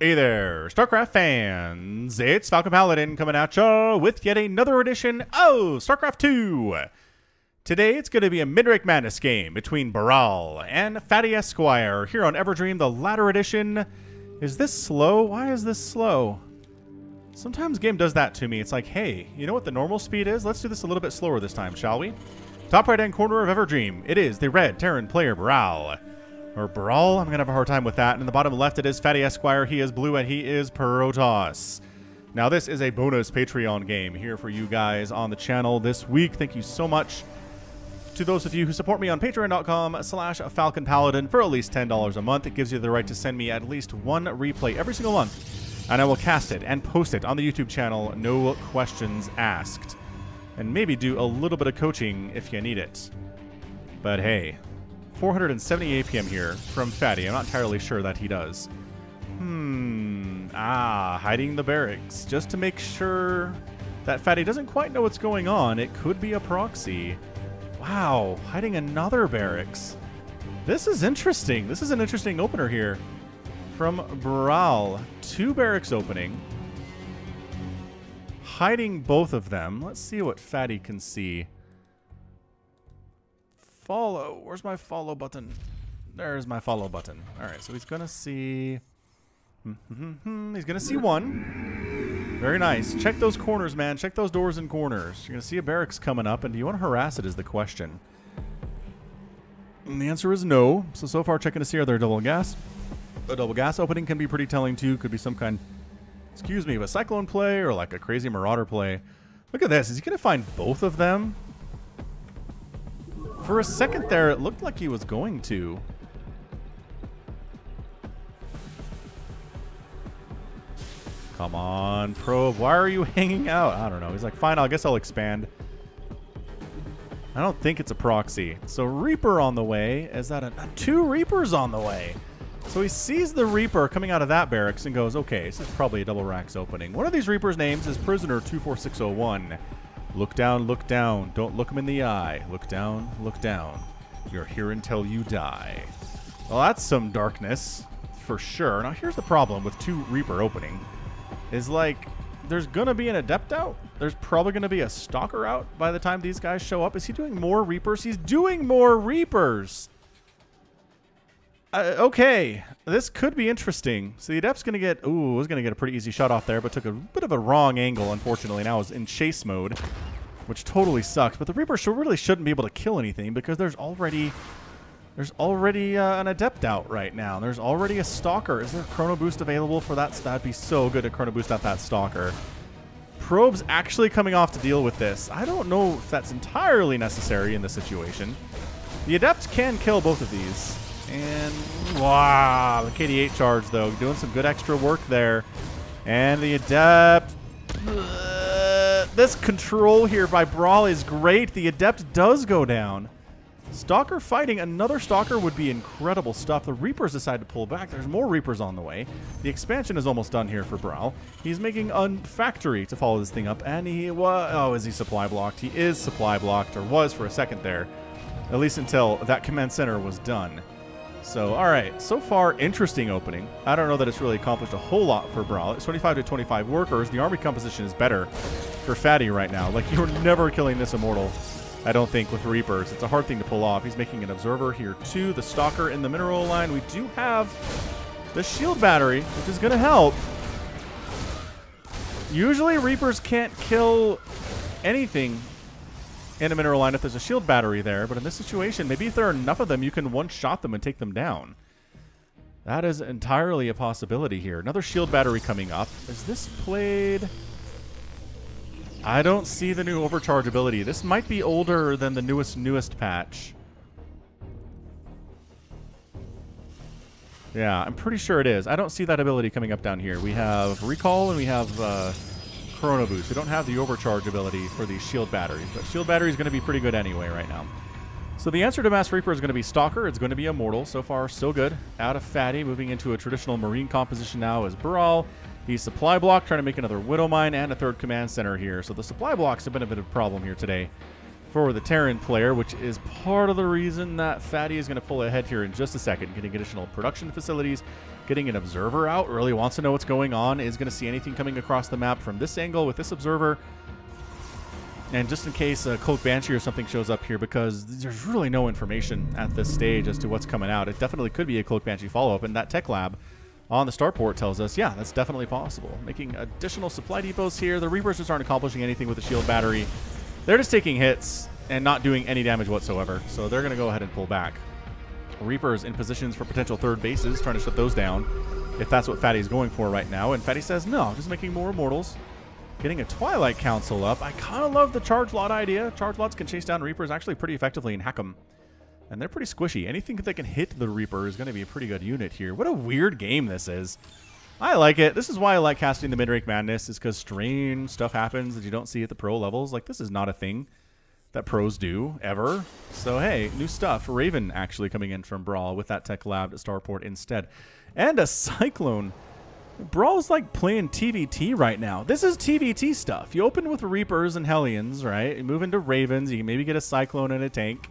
Hey there, StarCraft fans! It's Falcon Paladin coming at ya with yet another edition of StarCraft 2! Today it's going to be a Midrank Madness game between Bral and FattyESQ here on Everdream, the latter edition. Is this slow? Why is this slow? Sometimes game does that to me. It's like, hey, you know what the normal speed is? Let's do this a little bit slower this time, shall we? Top right-hand corner of Everdream, it is the red Terran player Bral. Or Bral, I'm going to have a hard time with that. And in the bottom left, it is FattyESQ. He is blue and he is Protoss. Now, this is a bonus Patreon game here for you guys on the channel this week. Thank you so much to those of you who support me on patreon.com/FalconPaladin for at least $10 a month. It gives you the right to send me at least one replay every single month. And I will cast it and post it on the YouTube channel, no questions asked. And maybe do a little bit of coaching if you need it. But hey, 470 APM here from Fatty. I'm not entirely sure that he does. Hiding the barracks. Just to make sure that Fatty doesn't quite know what's going on. It could be a proxy. Wow, hiding another barracks. This is interesting. This is an interesting opener here from Bral. 2 barracks opening. Hiding both of them. Let's see what Fatty can see. Follow. Where's my follow button? There's my follow button. All right, so he's going to see... He's going to see one. Very nice. Check those corners, man. Check those doors and corners. You're going to see a barracks coming up, and do you want to harass it is the question. And the answer is no. So far, checking to see are there double gas. A double gas opening can be pretty telling, too. Could be some kind, excuse me, of a Cyclone play or like a crazy Marauder play. Look at this. Is he going to find both of them? For a second there, it looked like he was going to. Come on, Probe. Why are you hanging out? I don't know. He's like, fine, I guess I'll expand. I don't think it's a proxy. So Reaper on the way. Is that 2 Reapers on the way? So he sees the Reaper coming out of that barracks and goes, okay, this is probably a double racks opening. One of these Reapers' names is Prisoner 24601. Look down, look down. Don't look him in the eye. Look down, look down. You're here until you die. Well, that's some darkness, for sure. Now, here's the problem with 2 Reaper opening. Is like, there's going to be an Adept out. There's probably going to be a Stalker out by the time these guys show up. Is he doing more Reapers? He's doing more Reapers. Okay, this could be interesting. So the Adept's going to get, was going to get a pretty easy shot off there, but took a bit of a wrong angle, unfortunately. Now is in chase mode, which totally sucks. But the Reaper really shouldn't be able to kill anything because there's already an Adept out right now. There's already a Stalker. Is there a Chrono Boost available for that? That'd be so good to Chrono Boost at that Stalker. Probe's actually coming off to deal with this. I don't know if that's entirely necessary in this situation. The Adept can kill both of these. And, wow, the KD8 charge, though, doing some good extra work there. And the Adept, this control here by Bral is great. The Adept does go down. Stalker fighting another Stalker would be incredible stuff. The Reapers decide to pull back. There's more Reapers on the way. The expansion is almost done here for Bral. He's making a factory to follow this thing up. And he was, oh, is he supply blocked? He is supply blocked, or was for a second there. At least until that command center was done. So, all right, so far, interesting opening. I don't know that it's really accomplished a whole lot for Bral. It's 25 to 25 workers. The army composition is better for Fatty right now. Like, you're never killing this Immortal, I don't think, with Reapers. It's a hard thing to pull off. He's making an Observer here, too. The Stalker in the mineral line. We do have the shield battery, which is going to help. Usually, Reapers can't kill anything in a mineral line if there's a shield battery there, but in this situation, maybe if there are enough of them, you can one-shot them and take them down. That is entirely a possibility here. Another shield battery coming up. Is this played? I don't see the new overcharge ability. This might be older than the newest patch. Yeah, I'm pretty sure it is. I don't see that ability coming up down here. We have Recall and we have Chrono Boost. We don't have the overcharge ability for these shield batteries, but shield battery is going to be pretty good anyway right now. So the answer to Mass Reaper is going to be Stalker. It's going to be Immortal. So far, so good. Out of Fatty, moving into a traditional Marine composition now is Bral. He's supply block, trying to make another Widow Mine and a 3rd command center here. So the supply blocks have been a bit of a problem here today for the Terran player, which is part of the reason that Fatty is going to pull ahead here in just a second. Getting additional production facilities, getting an observer out, really wants to know what's going on, is going to see anything coming across the map from this angle with this observer. And just in case a Cloak Banshee or something shows up here, because there's really no information at this stage as to what's coming out. It definitely could be a Cloak Banshee follow-up, and that tech lab on the starport tells us, yeah, that's definitely possible. Making additional supply depots here. The Reapers just aren't accomplishing anything with the shield battery. They're just taking hits and not doing any damage whatsoever. So they're going to go ahead and pull back. Reapers in positions for potential third bases, trying to shut those down, if that's what Fatty's going for right now. And Fatty says, no, just making more Immortals. Getting a Twilight Council up. I kind of love the Charge Lot idea. Charge Lots can chase down Reapers actually pretty effectively and hack them. And they're pretty squishy. Anything that can hit the Reaper is going to be a pretty good unit here. What a weird game this is. I like it. This is why I like casting the mid-rank madness, is because strange stuff happens that you don't see at the pro levels. Like, this is not a thing that pros do, ever. So, hey, new stuff. Raven actually coming in from Bral with that tech lab at Starport instead. And a Cyclone. Brawl's like playing TVT right now. This is TVT stuff. You open with Reapers and Hellions, right? You move into Ravens. You can maybe get a Cyclone and a tank.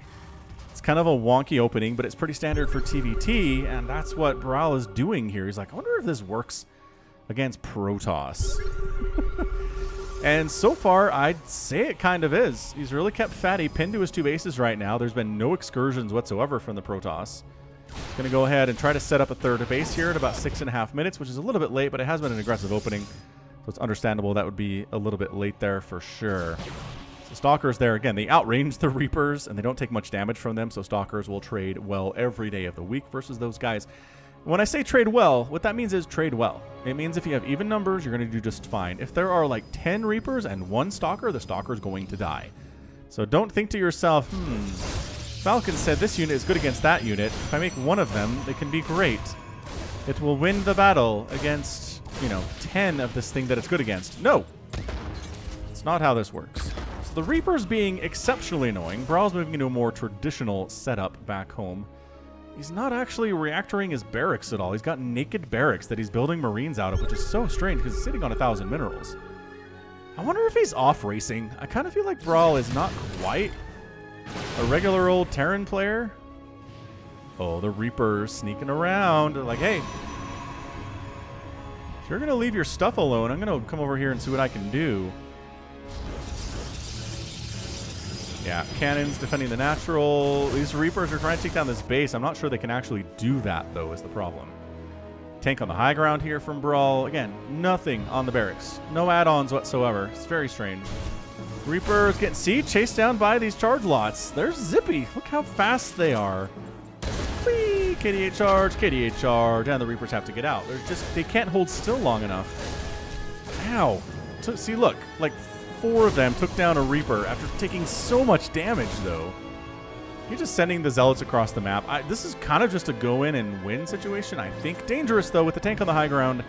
It's kind of a wonky opening, but it's pretty standard for TVT, and that's what Bral is doing here. He's like, I wonder if this works against Protoss. And so far, I'd say it kind of is. He's really kept Fatty pinned to his two bases right now. There's been no excursions whatsoever from the Protoss. He's going to go ahead and try to set up a third base here at about 6.5 minutes, which is a little bit late, but it has been an aggressive opening. So it's understandable that would be a little bit late there for sure. So Stalkers there, again, they outrange the Reapers, and they don't take much damage from them, so Stalkers will trade well every day of the week versus those guys. When I say trade well, what that means is trade well. It means if you have even numbers, you're going to do just fine. If there are like 10 Reapers and 1 Stalker, the Stalker's going to die. So don't think to yourself, Falcon said this unit is good against that unit. If I make one of them, it can be great. It will win the battle against, 10 of this thing that it's good against. No! It's not how this works. The Reapers being exceptionally annoying. Bral's moving into a more traditional setup back home. He's not actually reactoring his barracks at all. He's got naked barracks that he's building Marines out of, which is so strange because he's sitting on 1,000 minerals. I wonder if he's off racing. I kind of feel like Bral is not quite a regular old Terran player. Oh, the Reapers sneaking around. They're like, hey, if you're going to leave your stuff alone, I'm going to come over here and see what I can do. Yeah, cannons defending the natural. These Reapers are trying to take down this base. I'm not sure they can actually do that, though, is the problem. Tank on the high ground here from Bral. Again, nothing on the barracks. No add-ons whatsoever. It's very strange. Reapers getting chased down by these charge lots. They're zippy. Look how fast they are. Whee! KDA charge, and the Reapers have to get out. They can't hold still long enough. Ow. See, look, like 4 of them took down a Reaper after taking so much damage, though. You're just sending the Zealots across the map. This is kind of just a go in and win situation, I think. Dangerous, though, with the tank on the high ground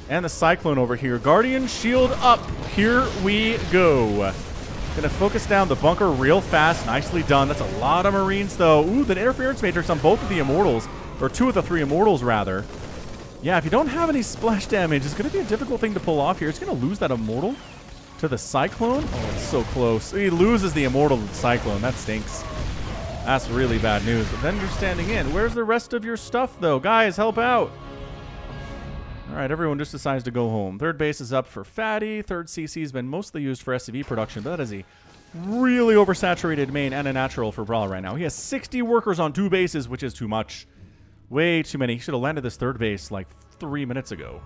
and the Cyclone over here. Guardian shield up. Here we go. Gonna focus down the bunker real fast. Nicely done. That's a lot of Marines, though. Ooh, the interference matrix on both of the Immortals, or 2 of the 3 Immortals, rather. Yeah, if you don't have any splash damage, it's gonna be a difficult thing to pull off here. It's gonna lose that Immortal to the Cyclone. Oh, it's so close. He loses the Immortal to the Cyclone. That stinks. That's really bad news. But then you're standing in. Where's the rest of your stuff, though? Guys, help out. All right, everyone just decides to go home. Third base is up for Fatty. Third CC has been mostly used for SCV production, but that is a really oversaturated main and a natural for Bral right now. He has 60 workers on 2 bases, which is too much. Way too many. He should have landed this third base like 3 minutes ago.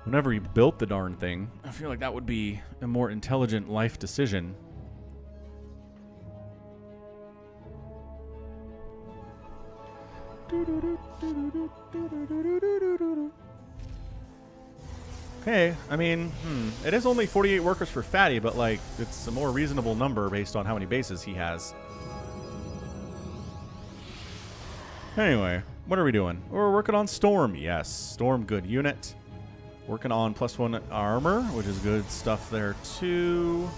Whenever he built the darn thing, I feel like that would be a more intelligent life decision. Okay, I mean, it is only 48 workers for Fatty, but like, it's a more reasonable number based on how many bases he has. Anyway, what are we doing? We're working on Storm. Yes, Storm, good unit. Working on +1 armor, which is good stuff there too.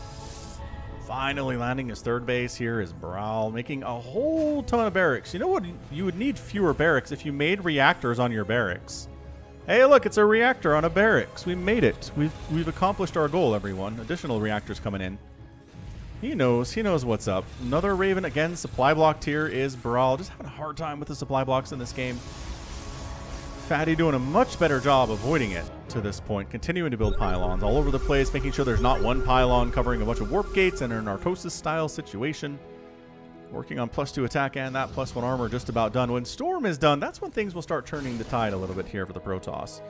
Finally landing his third base here is Bral, making a whole ton of barracks. You know what? You would need fewer barracks if you made reactors on your barracks. Hey, look, it's a reactor on a barracks. We made it. We've accomplished our goal, everyone. Additional reactors coming in. He knows what's up. Another Raven again. Supply blocked here is Bral. Just having a hard time with the supply blocks in this game. Fatty doing a much better job avoiding it to this point. Continuing to build pylons all over the place, making sure there's not one pylon covering a bunch of warp gates in a Narcosis style situation. Working on +2 attack and that +1 armor just about done. When Storm is done, that's when things will start turning the tide a little bit here for the Protoss.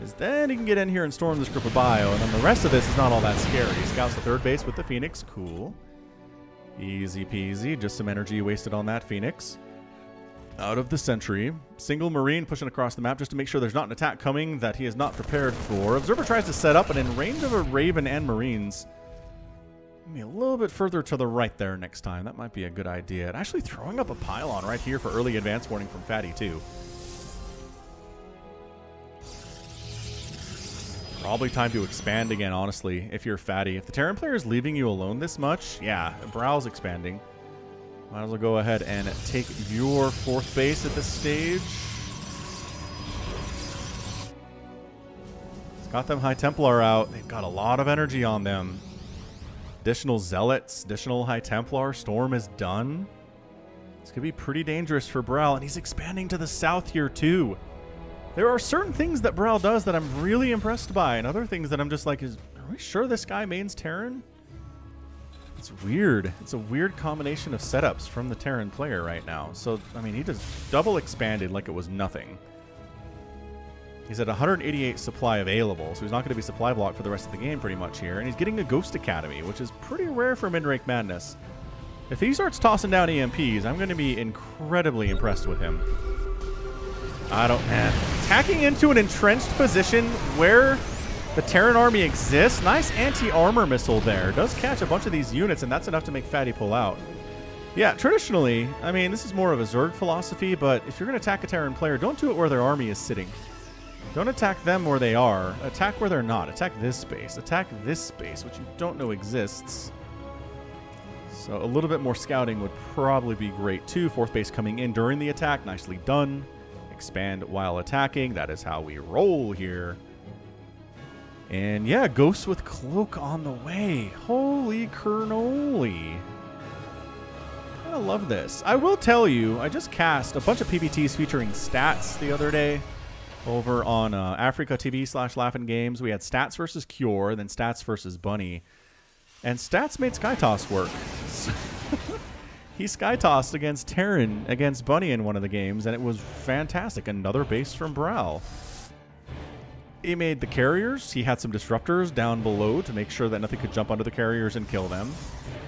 Is then he can get in here and storm this group of bio, and then the rest of this is not all that scary. He scouts the 3rd base with the Phoenix. Cool. Easy peasy. Just some energy wasted on that Phoenix. Out of the Sentry. Single Marine pushing across the map just to make sure there's not an attack coming that he is not prepared for. Observer tries to set up, but in range of a Raven and Marines. Maybe a little bit further to the right there next time. That might be a good idea. And actually throwing up a pylon right here for early advance warning from Fatty too. Probably time to expand again, honestly, if you're Fatty. If the Terran player is leaving you alone this much, yeah, Bral's expanding. Might as well go ahead and take your 4th base at this stage. It's got them High Templar out. They've got a lot of energy on them. Additional Zealots, additional High Templar. Storm is done. This could be pretty dangerous for Bral, and he's expanding to the south here too. There are certain things that Bral does that I'm really impressed by, and other things that I'm just like, are we sure this guy mains Terran? It's weird. It's a weird combination of setups from the Terran player right now. So, I mean, he just double expanded like it was nothing. He's at 188 supply available, so he's not going to be supply blocked for the rest of the game pretty much here. And he's getting a Ghost Academy, which is pretty rare for mid-rank madness. If he starts tossing down EMPs, I'm going to be incredibly impressed with him. Man. Attacking into an entrenched position where the Terran army exists. Nice anti-armor missile there. Does catch a bunch of these units, and that's enough to make Fatty pull out. Yeah, traditionally, I mean, this is more of a Zerg philosophy, but if you're going to attack a Terran player, don't do it where their army is sitting. Don't attack them where they are. Attack where they're not. Attack this space. Attack this space, which you don't know exists. So a little bit more scouting would probably be great, too. 4th base coming in during the attack. Nicely done. Expand while attacking. That is how we roll here. And yeah, Ghosts with Cloak on the way. Holy cannoli. I love this. I will tell you, I just cast a bunch of PBTs featuring stats the other day over on Africa TV /Laughing Games. We had stats versus Cure, then stats versus Bunny. And stats made Skytoss work. He Skytossed against Terran, against Bunny in one of the games, and it was fantastic. Another base from Bral. He made the carriers. He had some disruptors down below to make sure that nothing could jump onto the carriers and kill them.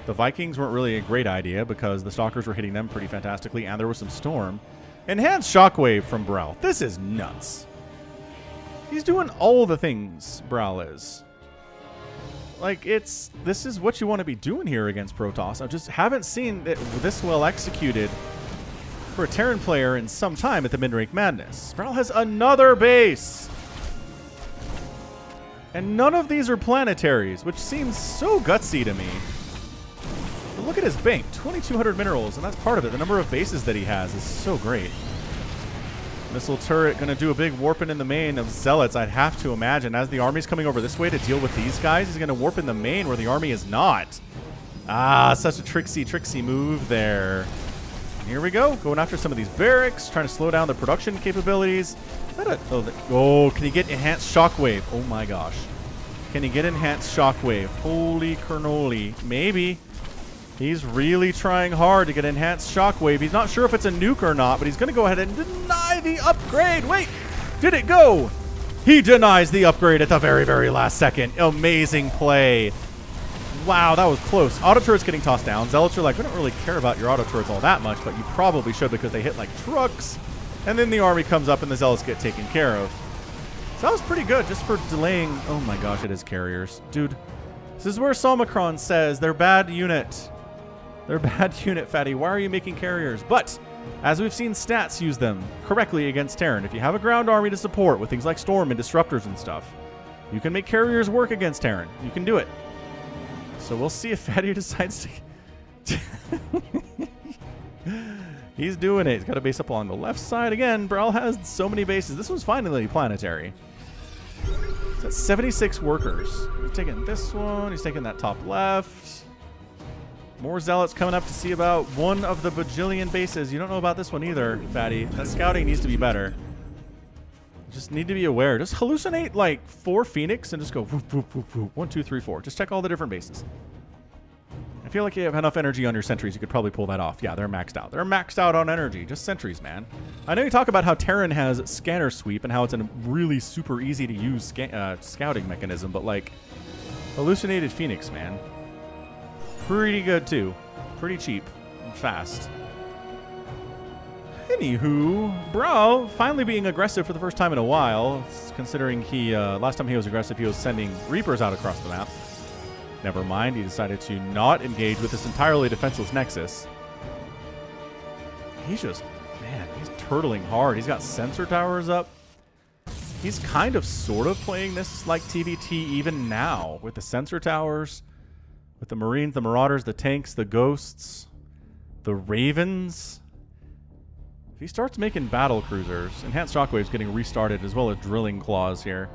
The Vikings weren't really a great idea because the Stalkers were hitting them pretty fantastically, and there was some Storm. Enhanced Shockwave from Bral. This is nuts. He's doing all the things Bral is. Like, this is what you want to be doing here against Protoss. I just haven't seen it this well executed for a Terran player in some time at the mid-rank madness. Bral has another base. And none of these are planetaries, which seems so gutsy to me. But look at his bank, 2,200 minerals, and that's part of it. The number of bases that he has is so great. Missile turret going to do a big warping in the main of Zealots, I'd have to imagine. As the army's coming over this way to deal with these guys, he's going to warp in the main where the army is not. Ah, such a tricksy move there. And here we go, going after some of these barracks, trying to slow down the production capabilities. Oh, can he get enhanced shockwave? Oh my gosh. Can he get enhanced shockwave? Holy cannoli. Maybe. He's really trying hard to get enhanced shockwave. He's not sure if it's a nuke or not, but he's going to go ahead and deny the upgrade. Wait, did it go? He denies the upgrade at the very, very last second. Amazing play. Wow, that was close. Auto turrets getting tossed down. Zealots are like, we don't really care about your auto turrets all that much, but you probably should because they hit like trucks. And then the army comes up and the Zealots get taken care of. So that was pretty good just for delaying. Oh my gosh, it is carriers. Dude, this is where Somicron says they're bad unit. They're bad unit, Fatty. Why are you making carriers? But as we've seen stats use them correctly against Terran, if you have a ground army to support with things like Storm and Disruptors and stuff, you can make carriers work against Terran. You can do it. So we'll see if Fatty decides to... He's doing it. He's got a base up along the left side. Again, Bral has so many bases. This one's finally planetary. It's at 76 workers. He's taking this one. He's taking that top left. More zealots coming up to see about one of the bajillion bases. You don't know about this one either, Fatty. That scouting needs to be better. Just need to be aware. Just hallucinate like 4 Phoenix and just go whoop, whoop, whoop, whoop. 1, 2, 3, 4. Just check all the different bases. I feel like you have enough energy on your sentries. You could probably pull that off. Yeah, they're maxed out. They're maxed out on energy. Just sentries, man. I know you talk about how Terran has scanner sweep and how it's a really super easy to use scouting mechanism, but like hallucinated Phoenix, man. Pretty good too. Pretty cheap and fast. Anywho, Bral finally being aggressive for the first time in a while, considering he, last time he was aggressive, he was sending Reapers out across the map. Never mind, he decided to not engage with this entirely defenseless Nexus. He's just, man, he's turtling hard. He's got sensor towers up. He's kind of sort of playing this like TVT even now with the sensor towers, with the Marines, the Marauders, the tanks, the Ghosts, the Ravens. If he starts making battle cruisers, Enhanced Shockwave's getting restarted as well as Drilling Claws here.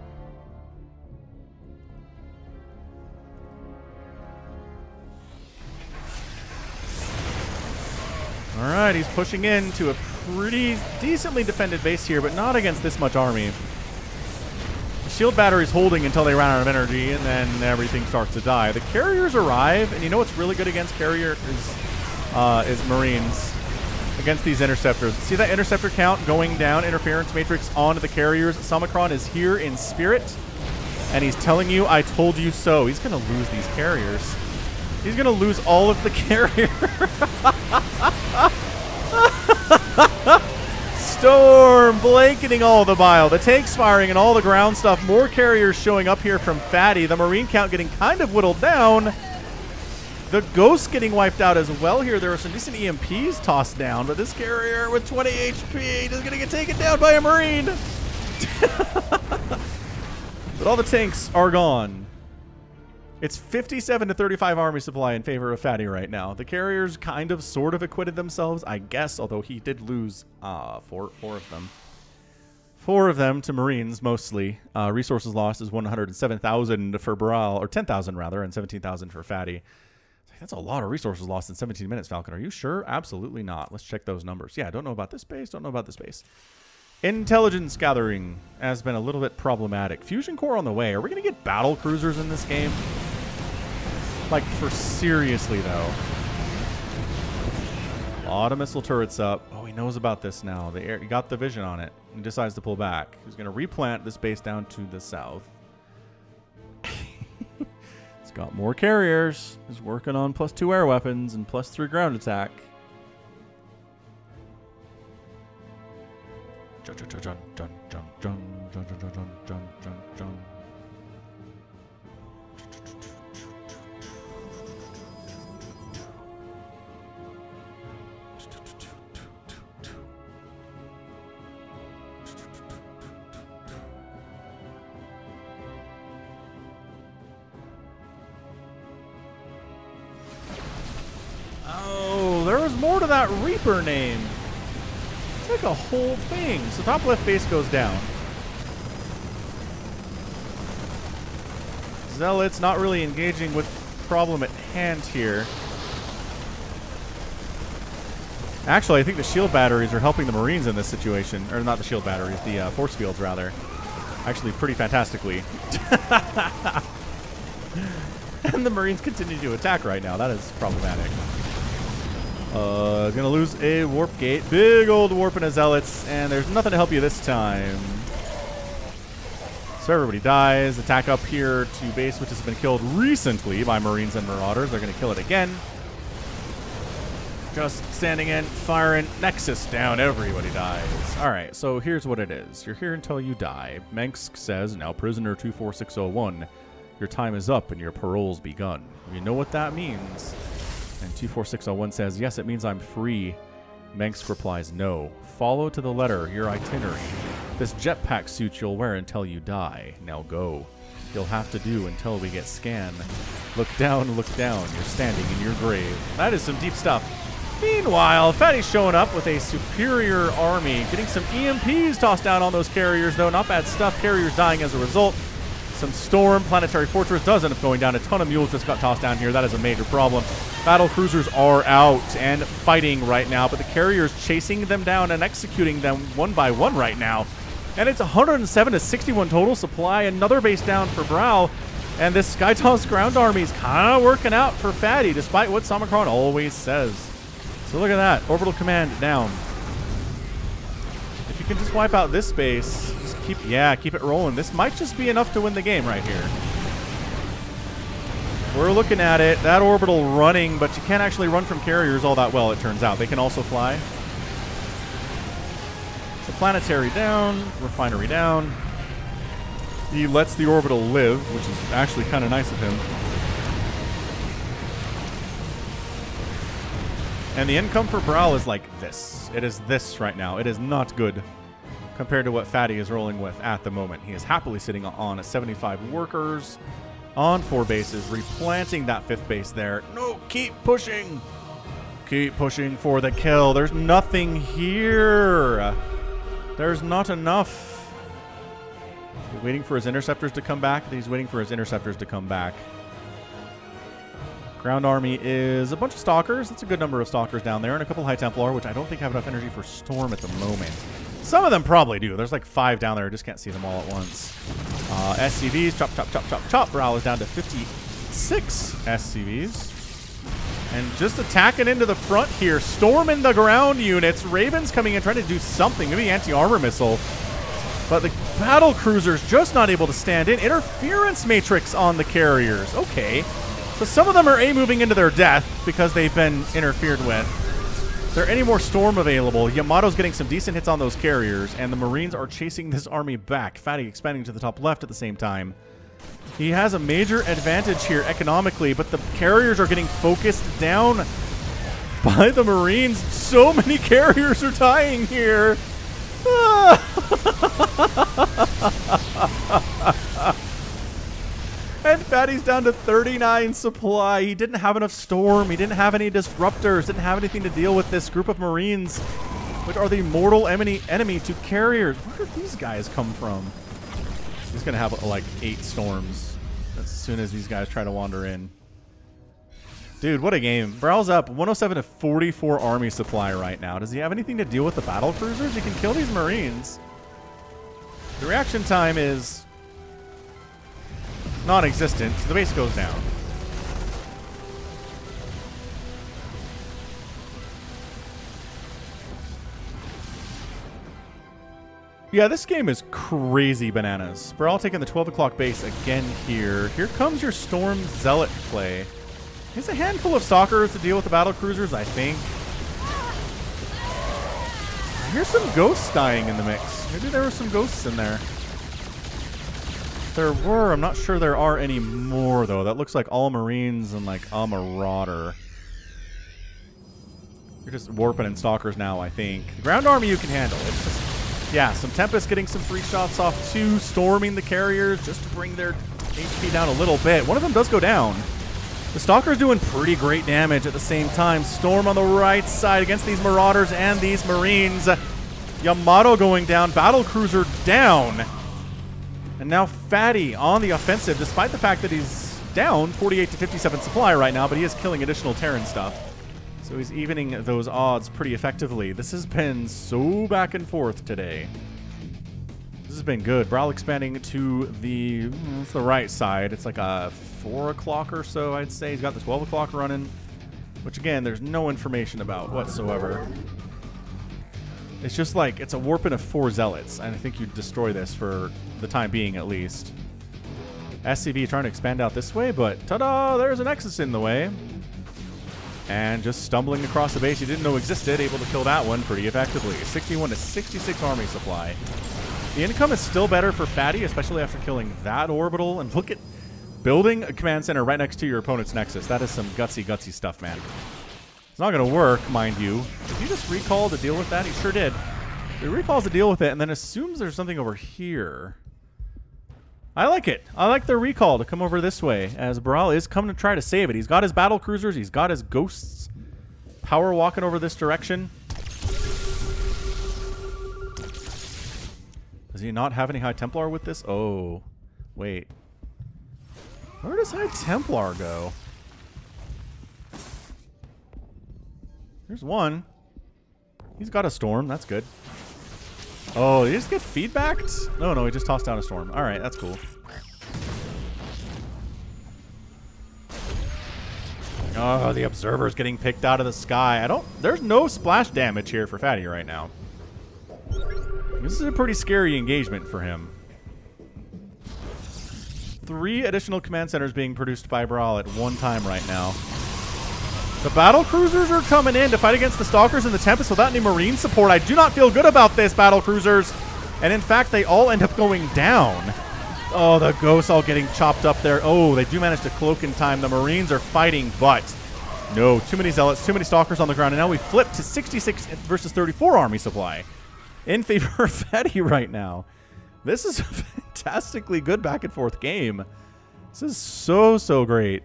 Alright, he's pushing into a pretty decently defended base here, but not against this much army. The shield battery's holding until they run out of energy, and then everything starts to die. The carriers arrive, and you know what's really good against carrier is Marines. Against these interceptors. See that interceptor count going down, interference matrix onto the carriers. Summicron is here in spirit, and he's telling you, I told you so. He's going to lose these carriers. He's going to lose all of the carriers. Storm blanketing all the bile. The tanks firing and all the ground stuff. More carriers showing up here from Fatty. The Marine count getting kind of whittled down. The Ghost getting wiped out as well here. There were some decent EMPs tossed down, but this carrier with 20 HP is going to get taken down by a Marine. But all the tanks are gone. It's 57 to 35 army supply in favor of Fatty right now. The carriers kind of sort of acquitted themselves, I guess, although he did lose four of them. 4 of them to Marines, mostly. Resources lost is 107,000 for Bral, or 10,000 rather, and 17,000 for Fatty. That's a lot of resources lost in 17 minutes, Falcon. Are you sure? Absolutely not. Let's check those numbers. Yeah, don't know about this base. Don't know about this base. Intelligence gathering has been a little bit problematic. Fusion core on the way. Are we going to get battle cruisers in this game? Like, for seriously, though. A lot of missile turrets up. Oh, he knows about this now. He got the vision on it. He decides to pull back. He's going to replant this base down to the south. Got more carriers. Is working on +2 air weapons and +3 ground attack. There was more to that Reaper name. It's like a whole thing. So top left base goes down. Zealots not really engaging with problem at hand here. Actually, I think the shield batteries are helping the Marines in this situation. Or not the shield batteries, the force fields rather. Actually pretty fantastically. And the Marines continue to attack right now. That is problematic. Gonna lose a warp gate. Big old warp in a Zealots, and there's nothing to help you this time. So everybody dies. Attack up here to base, which has been killed recently by Marines and Marauders. They're gonna kill it again. Just standing in, firing, Nexus down, everybody dies. Alright, so here's what it is. You're here until you die. Mensk says, now prisoner 24601, your time is up and your parole's begun. You know what that means. And 24601 says, yes, it means I'm free. Mensk replies, no. Follow to the letter your itinerary. This jetpack suit you'll wear until you die. Now go. You'll have to do until we get scanned. Look down, you're standing in your grave. That is some deep stuff. Meanwhile, Fatty's showing up with a superior army. Getting some EMPs tossed down on those carriers, though. Not bad stuff. Carriers dying as a result. some Storm. Planetary Fortress does end up going down. A ton of mules just got tossed down here. That is a major problem. Battle cruisers are out and fighting right now, but the carriers chasing them down and executing them one by one right now. And it's 107 to 61 total supply. Another base down for Bral. And this Skytoss ground army is kind of working out for Fatty, despite what Samacron always says. So look at that. Orbital command down. If you can just wipe out this base, just keep it rolling. This might just be enough to win the game right here. We're looking at it. That orbital running, but you can't actually run from carriers all that well, it turns out. They can also fly. So planetary down, refinery down. He lets the orbital live, which is actually kind of nice of him. And the income for Bral is like this. It is this right now. It is not good compared to what Fatty is rolling with at the moment. He is happily sitting on 75 workers on 4 bases, replanting that 5th base there. No, keep pushing. Keep pushing for the kill. There's nothing here. There's not enough. He's waiting for his interceptors to come back. He's waiting for his interceptors to come back. Ground army is a bunch of stalkers. That's a good number of stalkers down there. And a couple High Templar, which I don't think have enough energy for Storm at the moment. Some of them probably do. There's like 5 down there. I just can't see them all at once. SCVs, chop, chop, chop, chop, chop. Bral is down to 56 SCVs. And just attacking into the front here. Storming the ground units. Ravens coming in, trying to do something. Maybe anti-armor missile. But the battle cruisers just not able to stand in. Interference matrix on the carriers. Okay. So some of them are moving into their death because they've been interfered with. Is there any more Storm available? Yamato's getting some decent hits on those carriers, and the Marines are chasing this army back. Fatty expanding to the top left at the same time. He has a major advantage here economically, but the carriers are getting focused down by the Marines. So many carriers are dying here. And Fatty's down to 39 supply. He didn't have enough Storm. He didn't have any disruptors. Didn't have anything to deal with this group of Marines, which are the mortal enemy to carriers. Where did these guys come from? He's going to have like 8 Storms as soon as these guys try to wander in. Dude, what a game. Bral's up 107 to 44 army supply right now. Does he have anything to deal with the battle cruisers? He can kill these Marines. The reaction time is non-existent, so the base goes down. Yeah, this game is crazy bananas. Bral taking the 12 o'clock base again here. Here comes your Storm Zealot play. There's a handful of stalkers to deal with the battle cruisers, I think. Here's some ghosts dying in the mix. Maybe there were some ghosts in there. There were. I'm not sure there are any more, though. That looks like all Marines and, like, a Marauder. You're just warping in stalkers now, I think. The ground army you can handle. It's just, yeah, some Tempest getting some free shots off, too. Storming the carriers just to bring their HP down a little bit. One of them does go down. The Stalker's doing pretty great damage at the same time. Storm on the right side against these Marauders and these Marines. Yamato going down. Battle Cruiser down. And now Fatty on the offensive, despite the fact that he's down 48 to 57 supply right now, but he is killing additional Terran stuff. So he's evening those odds pretty effectively. This has been so back and forth today. This has been good. Bral expanding to the right side. It's like a 4 o'clock or so, I'd say. He's got the 12 o'clock running, which, again, there's no information about whatsoever. It's just like, it's a warping of 4 Zealots, and I think you destroy this for the time being, at least. SCV trying to expand out this way, but ta-da! There's a Nexus in the way. And just stumbling across the base you didn't know existed, able to kill that one pretty effectively. 61 to 66 army supply. The income is still better for Fatty, especially after killing that orbital. And look at building a command center right next to your opponent's Nexus. That is some gutsy, gutsy stuff, man. It's not going to work, mind you. Did he just recall to deal with that? He sure did. He recalls to deal with it and then assumes there's something over here. I like it. I like the recall to come over this way, as Bral is coming to try to save it. He's got his battle cruisers. He's got his ghosts power walking over this direction. Does he not have any High Templar with this? Oh, wait. Where does High Templar go? There's one. He's got a storm. That's good. Oh, did he just get feedbacked? No, he just tossed down a storm. All right, that's cool. Oh, the Observer's getting picked out of the sky. There's no splash damage here for Fatty right now. This is a pretty scary engagement for him. 3 additional command centers being produced by Bral at one time right now. The battle cruisers are coming in to fight against the Stalkers and the Tempest without any marine support. I do not feel good about this, battle cruisers. And in fact, they all end up going down. Oh, the ghosts all getting chopped up there. Oh, they do manage to cloak in time. The Marines are fighting, but no, too many Zealots, too many Stalkers on the ground. And now we flip to 66 versus 34 army supply in favor of Fatty right now. This is a fantastically good back and forth game. This is so great.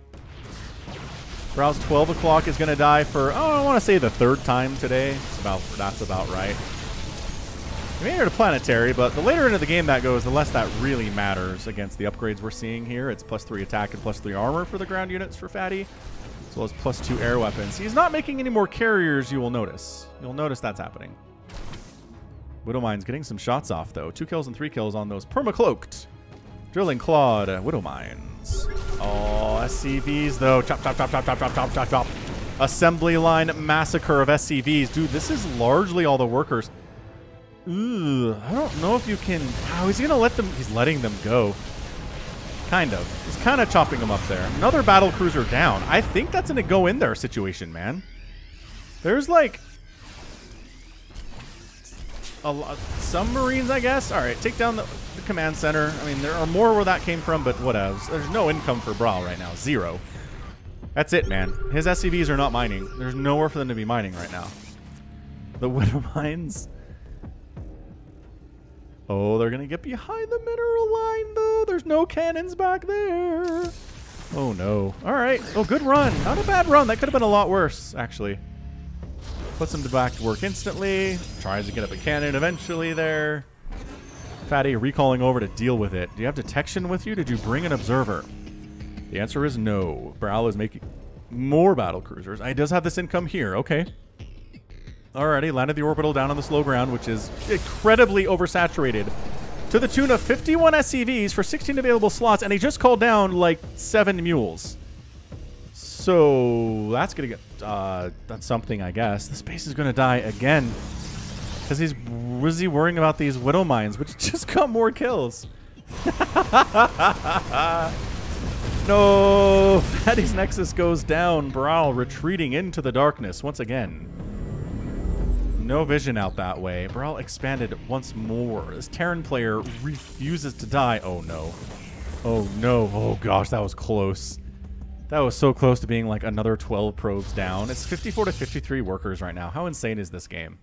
Browse 12 o'clock is going to die for, I want to say the 3rd time today. That's about right. We made it a planetary, but the later into the game that goes, the less that really matters against the upgrades we're seeing here. It's +3 attack and +3 armor for the ground units for Fatty, as well as +2 air weapons. He's not making any more carriers, you will notice. You'll notice that's happening. Widowmine's getting some shots off, though. 2 kills and 3 kills on those perma-cloaked drilling clawed Widowmines. Oh, SCVs, though. Chop, chop, chop, chop, chop, chop, chop, chop, chop. Assembly line massacre of SCVs. Dude, this is largely all the workers. Ugh, I don't know if you can... Oh, he's going to let them... He's letting them go. Kind of. He's kind of chopping them up there. Another battle cruiser down. I think that's in a go in there situation, man. There's like... some Marines, I guess. All right, take down the command center. I mean, there are more where that came from, but whatever. There's no income for Bral right now. 0. That's it, man. His SCVs are not mining. There's nowhere for them to be mining right now. The Widow Mines. Oh, they're going to get behind the mineral line, though. There's no cannons back there. Oh, no. All right. Oh, good run. Not a bad run. That could have been a lot worse, actually. Puts him back to work instantly. Tries to get up a cannon eventually there. Fatty recalling over to deal with it. Do you have detection with you? Did you bring an observer? The answer is no. Bral is making more battle cruisers. He does have this income here. Okay. Alrighty, landed the orbital down on the slow ground, which is incredibly oversaturated. To the tune of 51 SCVs for 16 available slots, and he just called down like 7 mules. So that's gonna get that's something, I guess. The space is gonna die again because he's busy worrying about these Widow Mines, which just got more kills. No, Fatty's Nexus goes down. Bral retreating into the darkness once again. No vision out that way. Bral expanded once more. This Terran player refuses to die. Oh no. Oh no. Oh gosh, that was close. That was so close to being like another 12 probes down. It's 54 to 53 workers right now. How insane is this game?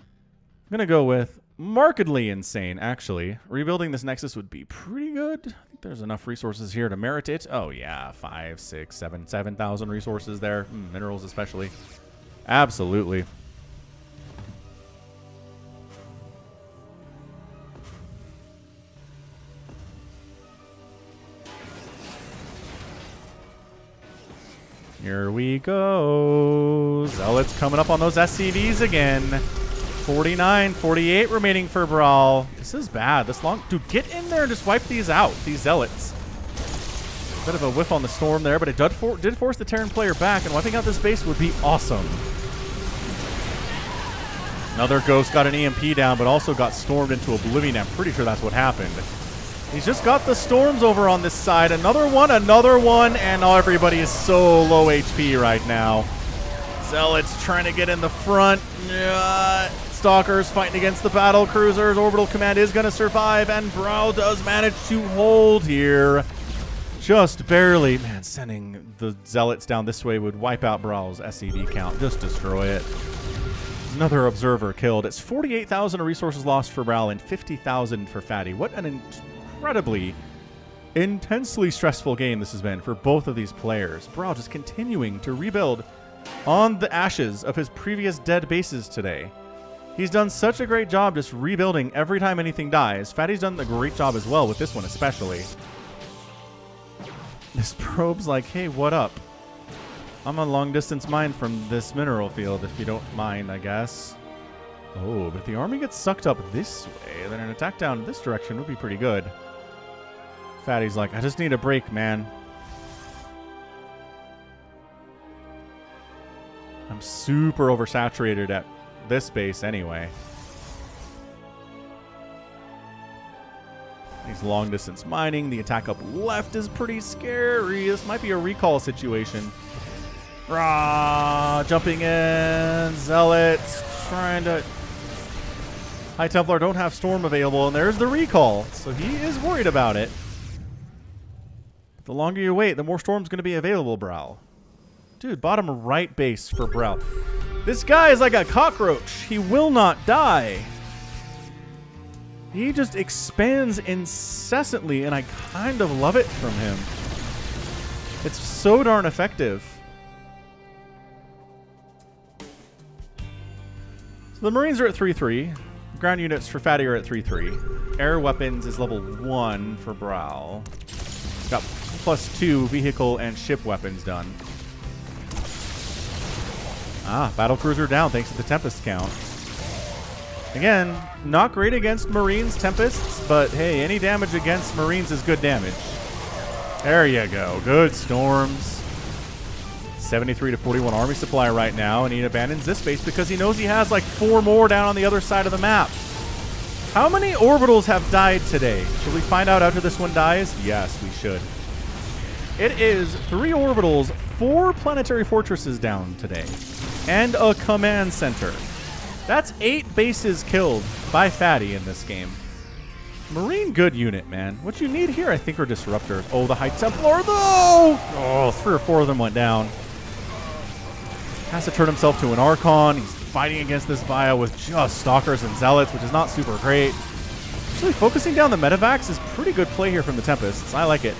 I'm going to go with markedly insane, actually. Rebuilding this Nexus would be pretty good. I think there's enough resources here to merit it. Oh, yeah. 5, 6, 7,000 resources there. Minerals especially. Absolutely. Here we go. Zealots coming up on those SCVs again. 49, 48 remaining for Bral. This is bad. This long... Dude, get in there and just wipe these out, these Zealots. Bit of a whiff on the storm there, but it did force the Terran player back, and wiping out this base would be awesome. Another Ghost got an EMP down, but also got stormed into oblivion. I'm pretty sure that's what happened. He's just got the storms over on this side. Another one, and now everybody is so low HP right now. Zealots trying to get in the front. Stalkers fighting against the battle cruisers. Orbital Command is going to survive, and Bral does manage to hold here. Just barely. Man, sending the Zealots down this way would wipe out Bral's SCV count. Just destroy it. Another observer killed. It's 48,000 resources lost for Bral and 50,000 for Fatty. What an incredibly, intensely stressful game this has been for both of these players. Bral just continuing to rebuild on the ashes of his previous dead bases today. He's done such a great job just rebuilding every time anything dies. Fatty's done a great job as well with this one especially. This probe's like, hey, what up? I'm a long distance mine from this mineral field, if you don't mind, I guess. Oh, but if the army gets sucked up this way, then an attack down this direction would be pretty good. Fatty's like, I just need a break, man. I'm super oversaturated at this base anyway. He's long distance mining. The attack up left is pretty scary. This might be a recall situation. Rah! Jumping in. Zealots trying to... High Templar don't have Storm available, and there's the recall. So he is worried about it. The longer you wait, the more Storm's going to be available, Bral. Dude, bottom right base for Bral. This guy is like a cockroach. He will not die. He just expands incessantly, and I kind of love it from him. It's so darn effective. So the Marines are at 3-3. Ground units for Fatty are at 3-3. Air weapons is level 1 for Bral. Got +2 vehicle and ship weapons done. Ah, battlecruiser down thanks to the Tempest count. Again, not great against Marines, Tempests, but hey, any damage against Marines is good damage. There you go. Good Storms. 73 to 41 army supply right now, and he abandons this base because he knows he has like 4 more down on the other side of the map. How many orbitals have died today? Should we find out after this one dies? Yes, we should. It is 3 orbitals, 4 planetary fortresses down today, and a command center. That's 8 bases killed by Fatty in this game. Marine good unit, man. What you need here, I think, are disruptors. Oh, the High Templar, though! Oh, 3 or 4 of them went down. Has to turn himself to an Archon. He's fighting against this bio with just Stalkers and Zealots, which is not super great. Actually, focusing down the Medivacs is pretty good play here from the Tempests. I like it.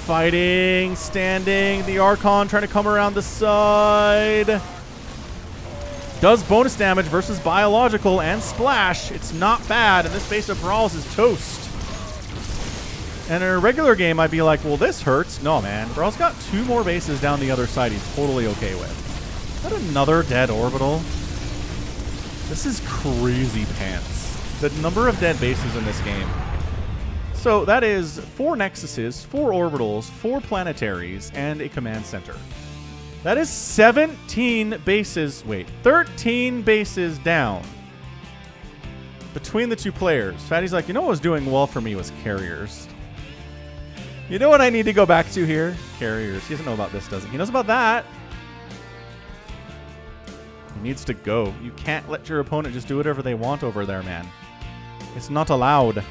Fighting, standing, the Archon trying to come around the side. Does bonus damage versus biological and splash. It's not bad, and this base of Bral's is toast. And in a regular game, I'd be like, well, this hurts. No, man. Bral's got 2 more bases down the other side he's totally okay with. Is that another dead orbital? This is crazy pants. The number of dead bases in this game. So that is 4 Nexuses, 4 Orbitals, 4 Planetaries, and a Command Center. That is 17 bases, wait, 13 bases down between the 2 players. Fatty's like, you know what was doing well for me was carriers. You know what I need to go back to here? Carriers. He doesn't know about this, does he? He knows about that. He needs to go. You can't let your opponent just do whatever they want over there, man. It's not allowed.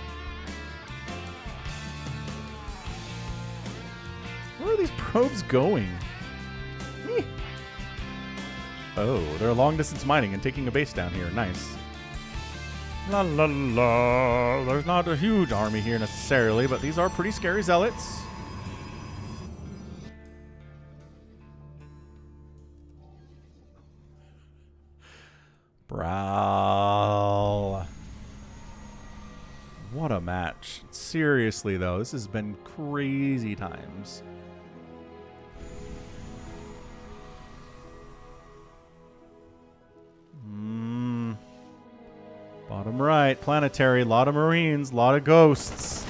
Where are these probes going? Oh, they're long distance mining and taking a base down here. Nice. La la la. There's not a huge army here necessarily, but these are pretty scary zealots. Bral. What a match. Seriously, though, this has been crazy times. Bottom right, planetary, lot of Marines, lot of ghosts.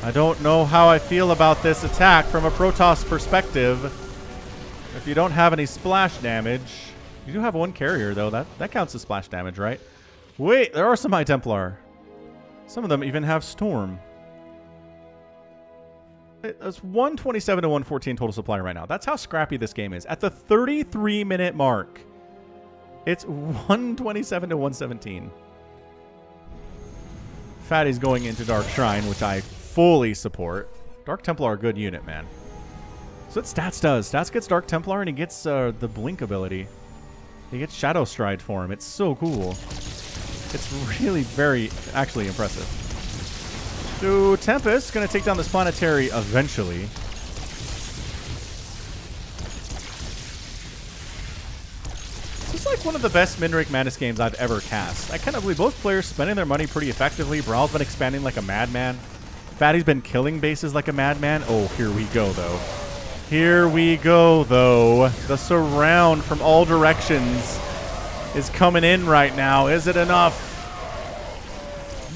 I don't know how I feel about this attack from a Protoss perspective. If you don't have any splash damage. You do have 1 carrier, though. That counts as splash damage, right? Wait, there are some High Templar. Some of them even have Storm. It's 127 to 114 total supply right now. That's how scrappy this game is. At the 33-minute mark, it's 127 to 117. Fatty's going into Dark Shrine, which I fully support. Dark Templar, a good unit, man. So what Stats does. Stats gets Dark Templar, and he gets the Blink ability. He gets Shadow Stride for him. It's so cool. It's really very, actually impressive. So Tempest going to take down this planetary eventually. This is like one of the best Minrake Madness games I've ever cast. I kind of believe both players spending their money pretty effectively. Bral's been expanding like a madman. Fatty's been killing bases like a madman. Oh, here we go, though. Here we go, though. The surround from all directions is coming in right now. Is it enough?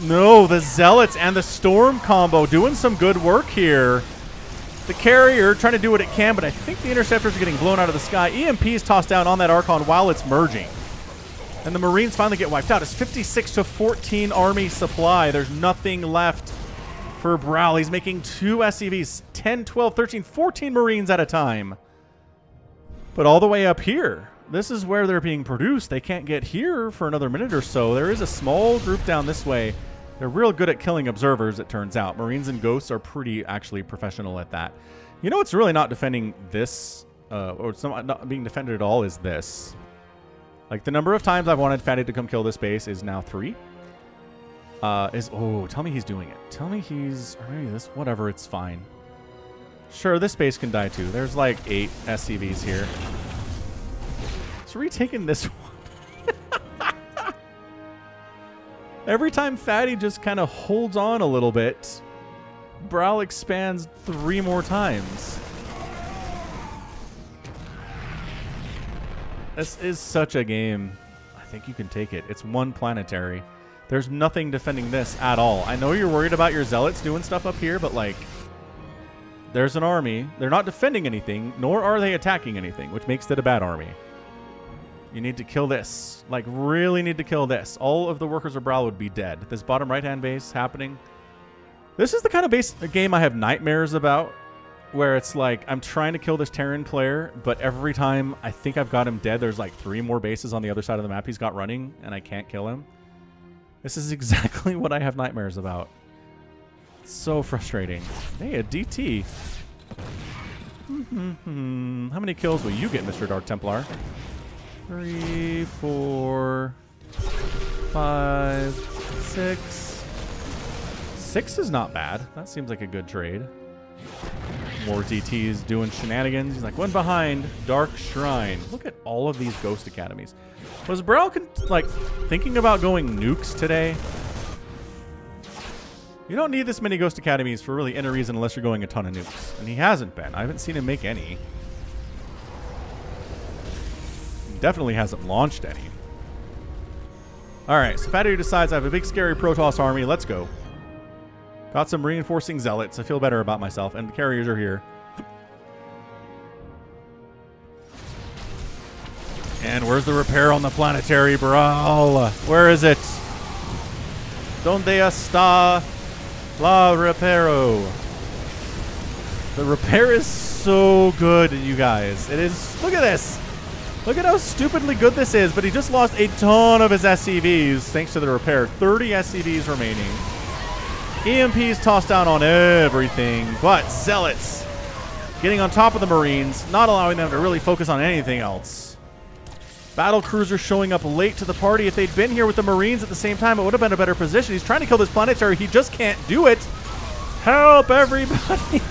No, the Zealots and the Storm combo doing some good work here. The carrier trying to do what it can, but I think the interceptors are getting blown out of the sky. EMP is tossed down on that Archon while it's merging. And the Marines finally get wiped out. It's 56 to 14 army supply. There's nothing left for Bral. He's making 2 SCVs, 10, 12, 13, 14 Marines at a time. But all the way up here, this is where they're being produced. They can't get here for another minute or so. There is a small group down this way. They're real good at killing observers, it turns out. Marines and Ghosts are pretty actually professional at that. You know what's really not defending this, or it's not being defended at all, is this. Like, the number of times I've wanted Fatty to come kill this base is now 3. Oh, tell me he's doing it. Tell me he's, or maybe this, whatever, it's fine. Sure, this base can die too. There's like 8 SCVs here. So retaking this one. Every time Fatty just kind of holds on a little bit, Bral expands 3 more times. This is such a game. I think you can take it. It's 1 planetary. There's nothing defending this at all. I know you're worried about your Zealots doing stuff up here, but like, there's an army. They're not defending anything, nor are they attacking anything, which makes it a bad army. You need to kill this. Like, really need to kill this. All of the workers of Bral would be dead. This bottom right-hand base happening. This is the kind of game I have nightmares about, where it's like, I'm trying to kill this Terran player, but every time I think I've got him dead, there's like 3 more bases on the other side of the map he's got running, and I can't kill him. This is exactly what I have nightmares about. It's so frustrating. Hey, a DT. How many kills will you get, Mr. Dark Templar? 3, 4, 5, 6. 6 is not bad. That seems like a good trade. More DTs doing shenanigans. He's like, 1 behind. Dark Shrine. Look at all of these Ghost Academies. Was Bral like thinking about going nukes today? You don't need this many Ghost Academies for really any reason unless you're going a ton of nukes. And he hasn't been. I haven't seen him make any. Definitely hasn't launched any. Alright, so Fatty decides I have a big scary Protoss army. Let's go. Got some reinforcing Zealots. I feel better about myself. And the carriers are here. And where's the repair on the planetary, Bral? Where is it? Donde está la reparo? The repair is so good, you guys. It is. Look at this. Look at how stupidly good this is, but he just lost a ton of his SCVs thanks to the repair. 30 SCVs remaining. EMPs tossed down on everything, but Zealots getting on top of the Marines, not allowing them to really focus on anything else. Battle cruiser showing up late to the party. If they'd been here with the Marines at the same time, it would have been a better position. He's trying to kill this planetary. He just can't do it. Help, everybody.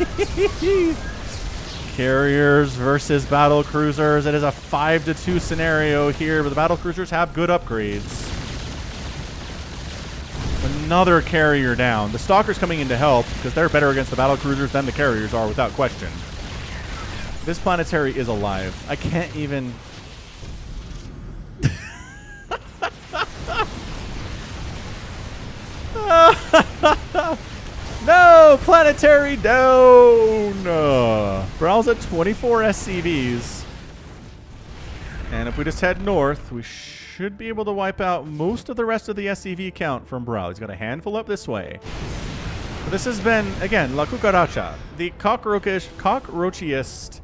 Carriers versus battle cruisers. It is a 5-2 scenario here, but the battle cruisers have good upgrades. Another carrier down. The stalkers coming in to help because they're better against the battle cruisers than the carriers are, without question. This planetary is alive. I can't even... No! Planetary down! Bral's at 24 SCVs. And if we just head north, we should be able to wipe out most of the rest of the SCV count from Bral. He's got a handful up this way. But this has been, again, La Cucaracha, the cockroachiest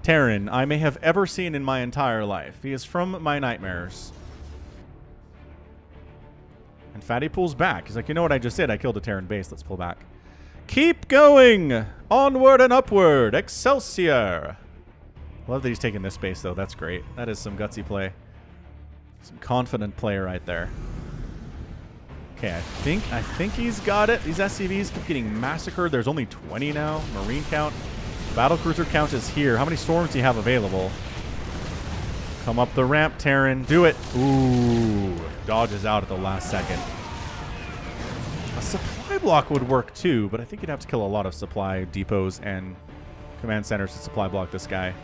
Terran I may have ever seen in my entire life. He is from my nightmares. And Fatty pulls back. He's like, you know what I just did? I killed a Terran base. Let's pull back. Keep going! Onward and upward! Excelsior! I love that he's taking this base, though. That's great. That is some gutsy play. Some confident play right there. Okay, I think he's got it. These SCVs keep getting massacred. There's only 20 now. Marine count. Battlecruiser count is here. How many storms do you have available? Come up the ramp, Terran. Do it. Ooh. Dodges out at the last second. A supply supply block would work too, but I think you'd have to kill a lot of supply depots and command centers to supply block this guy.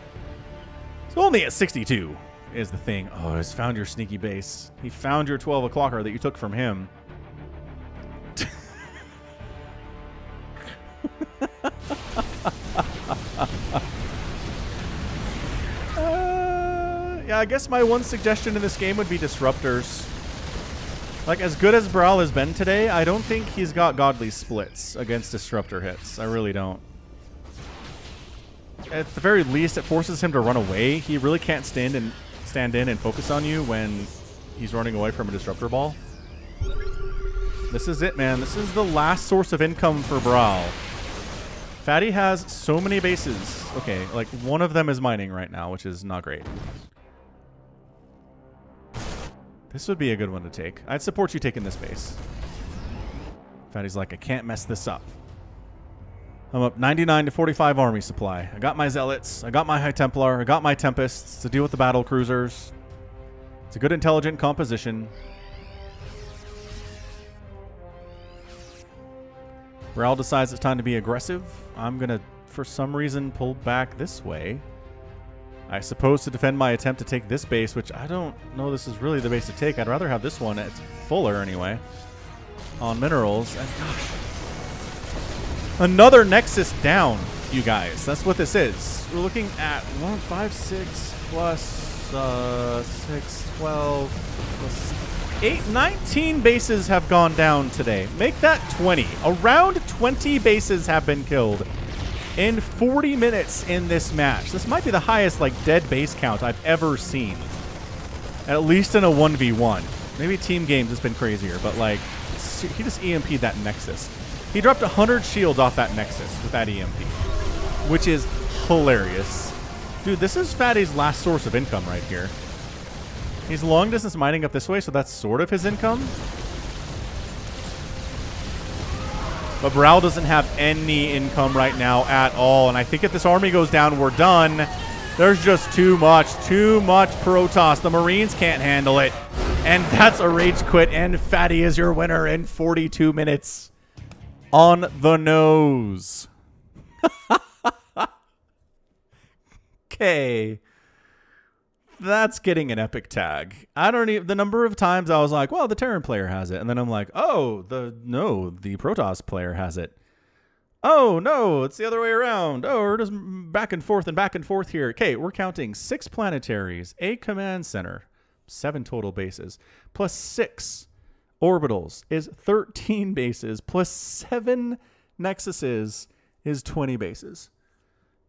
So only at 62 is the thing. Oh, he's found your sneaky base. He found your 12 o'clocker that you took from him. Yeah, I guess my one suggestion in this game would be disruptors. Like, as good as Bral has been today, I don't think he's got godly splits against disruptor hits. I really don't. At the very least, it forces him to run away. He really can't stand in and focus on you when he's running away from a disruptor ball. This is it, man. This is the last source of income for Bral. Fatty has so many bases. Okay, like one of them is mining right now, which is not great. This would be a good one to take. I'd support you taking this base. Fatty's like, I can't mess this up. I'm up 99 to 45 army supply. I got my Zealots. I got my High Templar. I got my Tempests to deal with the battle cruisers. It's a good intelligent composition. Bral decides it's time to be aggressive. I'm going to, for some reason, pull back this way. I suppose to defend my attempt to take this base, which I don't know this is really the base to take. I'd rather have this one. It's fuller anyway on minerals. And gosh, another Nexus down, you guys. That's what this is. We're looking at 1, 5, 6 plus 6, 12 plus 8, 19 bases have gone down today. Make that 20. Around 20 bases have been killed in 40 minutes in this match. This might be the highest like dead base count I've ever seen. At least in a 1v1. Maybe team games has been crazier, but like he just EMP'd that Nexus. He dropped 100 shields off that Nexus with that EMP, which is hilarious. Dude, this is Fatty's last source of income right here. He's long distance mining up this way, so that's sort of his income. But Bral doesn't have any income right now at all. And I think if this army goes down, we're done. There's just too much Protoss. The Marines can't handle it. And that's a rage quit. And Fatty is your winner in 42 minutes. On the nose. Okay. That's getting an epic tag. I don't even, the number of times I was like, well, the Terran player has it. And then I'm like, oh, the Protoss player has it. Oh, no, it's the other way around. Oh, we're just back and forth here. Okay, we're counting 6 planetaries, a command center, 7 total bases, plus 6 orbitals is 13 bases, plus 7 nexuses is 20 bases.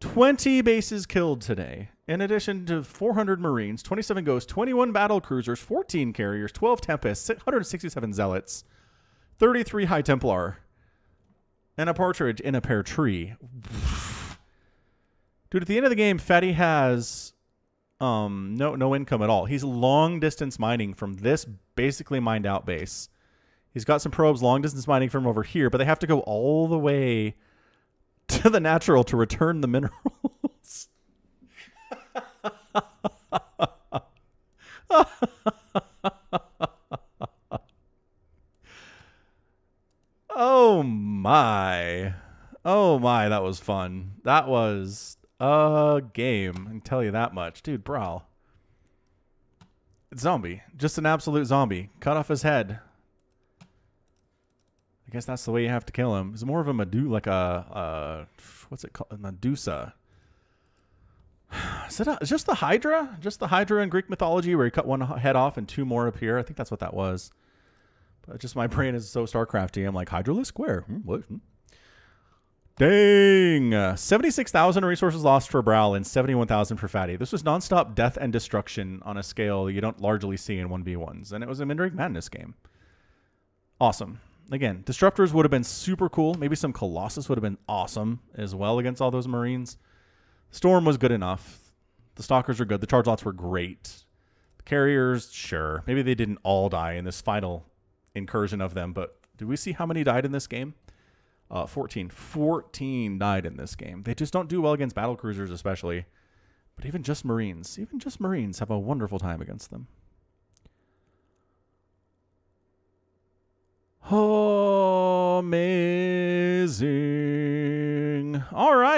20 bases killed today, in addition to 400 Marines, 27 Ghosts, 21 Battle Cruisers, 14 Carriers, 12 Tempests, 167 Zealots, 33 High Templar, and a Partridge in a Pear Tree. Dude, at the end of the game, Fatty has no income at all. He's long distance mining from this basically mined out base. He's got some probes long distance mining from over here, but they have to go all the way to the natural to return the minerals. Oh my. Oh my, that was fun. That was a game, I can tell you that much. Dude, Bral. Zombie. Just an absolute zombie. Cut off his head. I guess that's the way you have to kill him. It's more of a like a what's it called? A Medusa. Is it just the Hydra? Just the Hydra in Greek mythology where you cut one head off and 2 more appear? I think that's what that was. But just my brain is so StarCrafty. I'm like, Hydralisk? Where? What? Dang. 76,000 resources lost for Bral and 71,000 for Fatty. This was nonstop death and destruction on a scale you don't largely see in 1v1s. And it was a Mindrig Madness game. Awesome. Again, Disruptors would have been super cool. Maybe some Colossus would have been awesome as well against all those Marines. Storm was good enough. The Stalkers were good. The Charge Lots were great. The Carriers, sure. Maybe they didn't all die in this final incursion of them, but did we see how many died in this game? 14. 14 died in this game. They just don't do well against battle cruisers especially. But even just Marines have a wonderful time against them. Oh, man.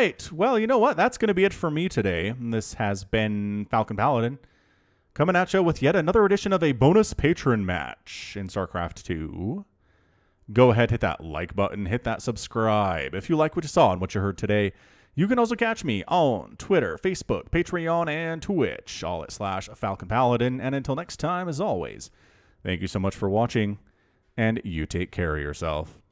right. Well, you know what? That's going to be it for me today. This has been Falcon Paladin, coming at you with yet another edition of a bonus patron match in StarCraft 2. Go ahead, hit that like button, hit that subscribe. If you like what you saw and what you heard today, you can also catch me on Twitter, Facebook, Patreon, and Twitch, all at /Falcon Paladin. And until next time, as always, thank you so much for watching, and you take care of yourself.